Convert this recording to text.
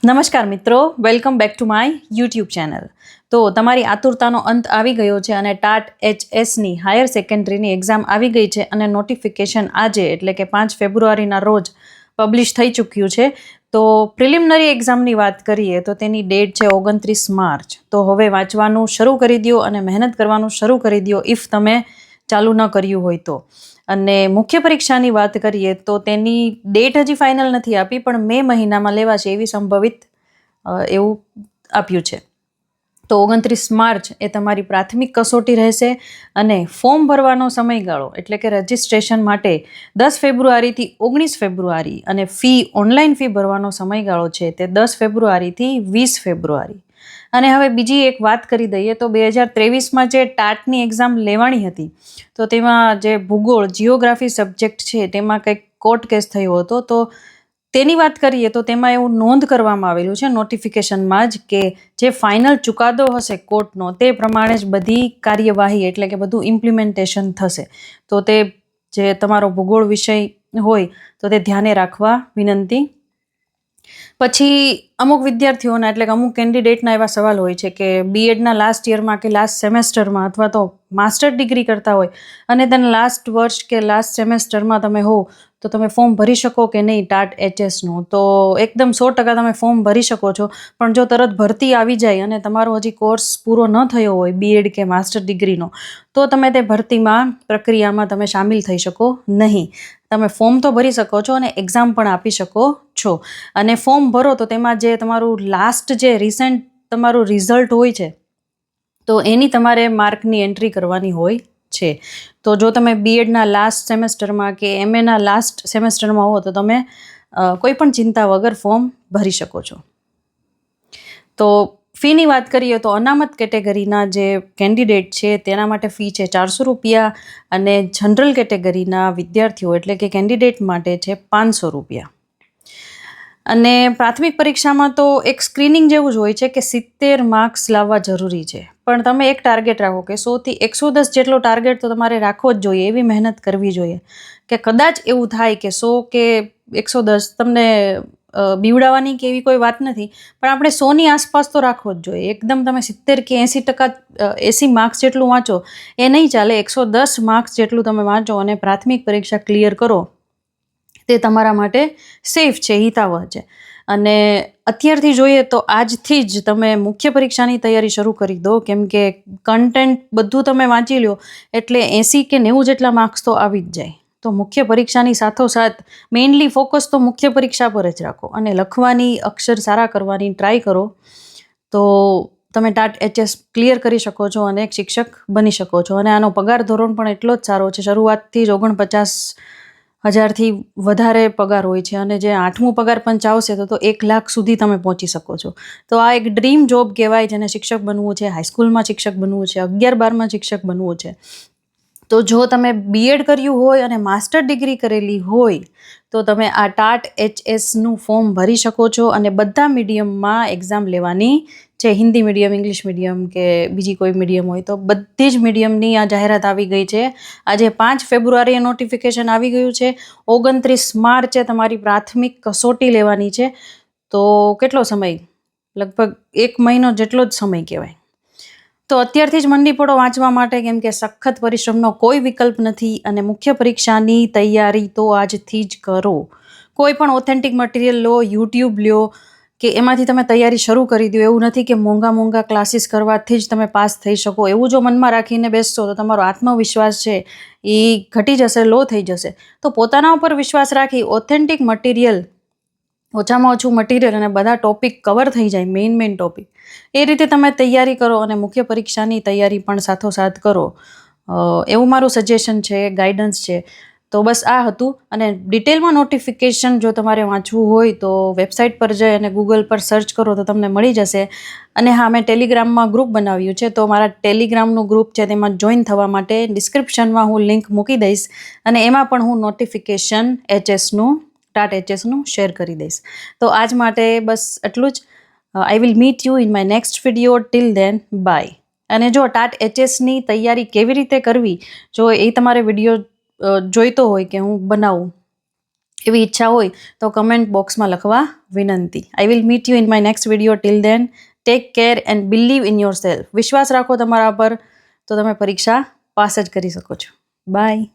નમસ્કાર મિત્રો, welcome back to my YouTube channel. તો તમારી આતુરતાનો અંત આવી ગયો છે અને ટાટ HSની હાયર સેકન્ડરીની એક્ઝામ આવી ગઈ છે અને નોટિફિકેશન આજે એટલે કે 5 ફેબ્રુઆરીના રોજ પબ્લિશ થઈ ચૂક્યું છે. તો પ્રિલિમિનરી એક્ઝામની વાત કરીએ તો તેની ડેટ છે 29 માર્ચ. તો હવે વાંચવાનું શરૂ કરી દો અને મહેનત કરવાનું શરૂ કરી દો ઇફ તમે ચાલુ ન કર્યું હોય તો. અને મુખ્ય પરીક્ષાની વાત કરીએ તો તેની ડેટ હજી ફાઇનલ નથી આપી, પણ મે મહિનામાં લેવાશે એવી સંભવિત એવું આપ્યું છે. તો 29 માર્ચ એ તમારી પ્રાથમિક કસોટી રહેશે અને ફોર્મ ભરવાનો સમયગાળો એટલે કે રજિસ્ટ્રેશન માટે 10 ફેબ્રુઆરીથી 19 ફેબ્રુઆરી અને ઓનલાઈન ફી ભરવાનો સમયગાળો છે તે 10 ફેબ્રુઆરીથી 20 ફેબ્રુઆરી. અને હવે બીજી એક વાત કરી દઈએ તો 2023માં જે ટાટની એક્ઝામ લેવાની હતી તો તેમાં જે ભૂગોળ જીઓગ્રાફી સબ્જેક્ટ છે તેમાં કંઈક કોર્ટ કેસ થયો હતો. તો તેની વાત કરીએ તો તેમાં એવું નોંધ કરવામાં આવેલું છે નોટિફિકેશનમાં જ કે જે ફાઇનલ ચુકાદો હશે કોર્ટનો તે પ્રમાણે જ બધી કાર્યવાહી એટલે કે બધું ઇમ્પ્લિમેન્ટેશન થશે. તો તે જે તમારો ભૂગોળ વિષય હોય તો તે ધ્યાને રાખવા વિનંતી. પછી અમુક વિદ્યાર્થીઓના એટલે કે અમુક કેન્ડિડેટના એવા સવાલ હોય છે કે બીએડના લાસ્ટ યરમાં કે લાસ્ટ સેમેસ્ટરમાં અથવા તો માસ્ટર ડિગ્રી કરતા હોય અને તેના લાસ્ટ વર્ષ કે લાસ્ટ સેમેસ્ટરમાં તમે હો તો તમે ફોર્મ ભરી શકો કે નહીં ટાટ HSનું. તો એકદમ 100% તમે ફોર્મ ભરી શકો છો, પણ જો તરત ભરતી આવી જાય અને તમારો હજી કોર્સ પૂરો ન થયો હોય બીએડ કે માસ્ટર ડિગ્રીનો તો તમે તે ભરતીમાં પ્રક્રિયામાં તમે સામેલ થઈ શકો નહીં. તમે ફોર્મ તો ભરી શકો છો અને એક્ઝામ પણ આપી શકો છો. અને ફોર્મ ભરો તો તેમાં જે તમારું લાસ્ટ જે રિસેન્ટ તમારું રિઝલ્ટ હોય છે તો એની તમારે માર્કની એન્ટ્રી કરવાની હોય છે. તો જો તમે બીએડના લાસ્ટ સેમેસ્ટરમાં કે MAના લાસ્ટ સેમેસ્ટરમાં હો તો તમે કોઈ પણ ચિંતા વગર ફોર્મ ભરી શકો છો. તો ફીની વાત કરીએ તો અનામત કેટેગરીના જે કેન્ડિડેટ છે તેના માટે ફી છે 400 રૂપિયા અને જનરલ કેટેગરીના વિદ્યાર્થીઓ એટલે કે કેન્ડિડેટ માટે છે 500 રૂપિયા. અને પ્રાથમિક પરીક્ષામાં તો એક સ્ક્રીનિંગ જેવું જ હોય છે કે 70 માર્ક્સ લાવવા જરૂરી છે, પણ તમે એક ટાર્ગેટ રાખો કે 100થી 110 જેટલો ટાર્ગેટ તો તમારે રાખવો જ જોઈએ, એવી મહેનત કરવી જોઈએ કે કદાચ એવું થાય કે 100 કે 110 તમને બીવડાવવાની કે એવી કોઈ વાત નથી, પણ આપણે 100ની આસપાસ તો રાખવો જ જોઈએ. એકદમ તમે 70 કે 80 માર્ક્સ જેટલું વાંચો એ નહીં ચાલે. 110 માર્ક્સ જેટલું તમે વાંચો અને પ્રાથમિક પરીક્ષા ક્લિયર કરો તે તમારા માટે સેફ છે, હિતાવહ છે. અને અત્યારથી જોઈએ તો આજથી જ તમે મુખ્ય પરીક્ષાની તૈયારી શરૂ કરી દો, કેમ કે કન્ટેન્ટ બધું તમે વાંચી લો એટલે 80 કે 90 જેટલા માર્ક્સ તો આવી જ જાય. તો મુખ્ય પરીક્ષાની સાથોસાથ મેઇનલી ફોકસ તો મુખ્ય પરીક્ષા પર જ રાખો અને લખવાની અક્ષર સારા કરવાની ટ્રાય કરો તો તમે ટાટ HS ક્લિયર કરી શકો છો અને એક શિક્ષક બની શકો છો. અને આનો પગાર ધોરણ પણ એટલો જ સારો છે, શરૂઆતથી જ 49,000થી વધારે પગાર હોય છે અને જે 8મું પગાર પંચ આવશે તો 1 લાખ સુધી તમે પહોંચી શકો છો. તો આ એક ડ્રીમ જોબ કહેવાય જેને શિક્ષક બનવું છે, હાઈસ્કૂલમાં શિક્ષક બનવું છે, 11-12માં શિક્ષક બનવું છે. તો જો તમે બીએડ કર્યું હોય અને માસ્ટર ડિગ્રી કરેલી હોય તો તમે આ ટાટ HSનું ફોર્મ ભરી શકો છો અને બધા મીડિયમમાં એક્ઝામ લેવાની છે. હિન્દી મીડિયમ, ઇંગ્લિશ મીડિયમ કે બીજી કોઈ મીડિયમ હોય તો બધી જ મીડિયમની આ જાહેરાત આવી ગઈ છે. આજે 5 ફેબ્રુઆરીએ નોટિફિકેશન આવી ગયું છે. 29 માર્ચે તમારી પ્રાથમિક કસોટી લેવાની છે. તો કેટલો સમય? લગભગ 1 મહિનો જેટલો જ સમય કહેવાય. તો અત્યારથી જ મંડી પડો વાંચવા માટે, કેમ કે સખત પરિશ્રમનો કોઈ વિકલ્પ નથી અને મુખ્ય પરીક્ષાની તૈયારી તો આજથી જ કરો. કોઈ પણ ઓથેન્ટિક મટીરિયલ લો, યુટ્યુબ લો કે એમાંથી તમે તૈયારી શરૂ કરી દો. એવું નથી કે મોંઘા ક્લાસીસ કરવાથી જ તમે પાસ થઈ શકો. એવું જો મનમાં રાખીને બેસશો તો તમારો આત્મવિશ્વાસ છે એ ઘટી જશે, લો થઈ જશે. તો પોતાના ઉપર વિશ્વાસ રાખી ઓથેન્ટિક મટીરિયલ, ઓછામાં ઓછું મટીરિયલ અને બધા ટોપિક કવર થઈ જાય, મેઇન ટોપિક, એ રીતે તમે તૈયારી કરો અને મુખ્ય પરીક્ષાની તૈયારી પણ સાથોસાથ કરો. એવું મારું સજેશન છે, ગાઈડન્સ છે. તો બસ આ હતું. અને ડિટેલમાં નોટિફિકેશન જો તમારે વાંચવું હોય તો વેબસાઇટ પર જઈ અને ગૂગલ પર સર્ચ કરો તો તમને મળી જશે. અને હા, મેં ટેલિગ્રામમાં ગ્રુપ બનાવ્યું છે, તો મારા ટેલિગ્રામનું ગ્રુપ છે તેમાં જોઈન થવા માટે ડિસ્ક્રિપ્શનમાં હું લિંક મૂકી દઈશ અને એમાં પણ હું નોટિફિકેશન ટાટ HSનું શેર કરી દઈશ. તો આજ માટે બસ એટલું જ. I will meet you in my next video. Till then, bye. અને જો ટાટ HSની તૈયારી કેવી રીતે કરવી, જો એ તમારે વિડીયો જોઈતો હોય કે હું બનાવું એવી ઈચ્છા હોય તો કમેન્ટ બોક્સમાં લખવા વિનંતી. I will meet you in my next video. Till then take care and believe in yourself. વિશ્વાસ રાખો તમારા પર તો તમે પરીક્ષા પાસ જ કરી શકો છો. બાય.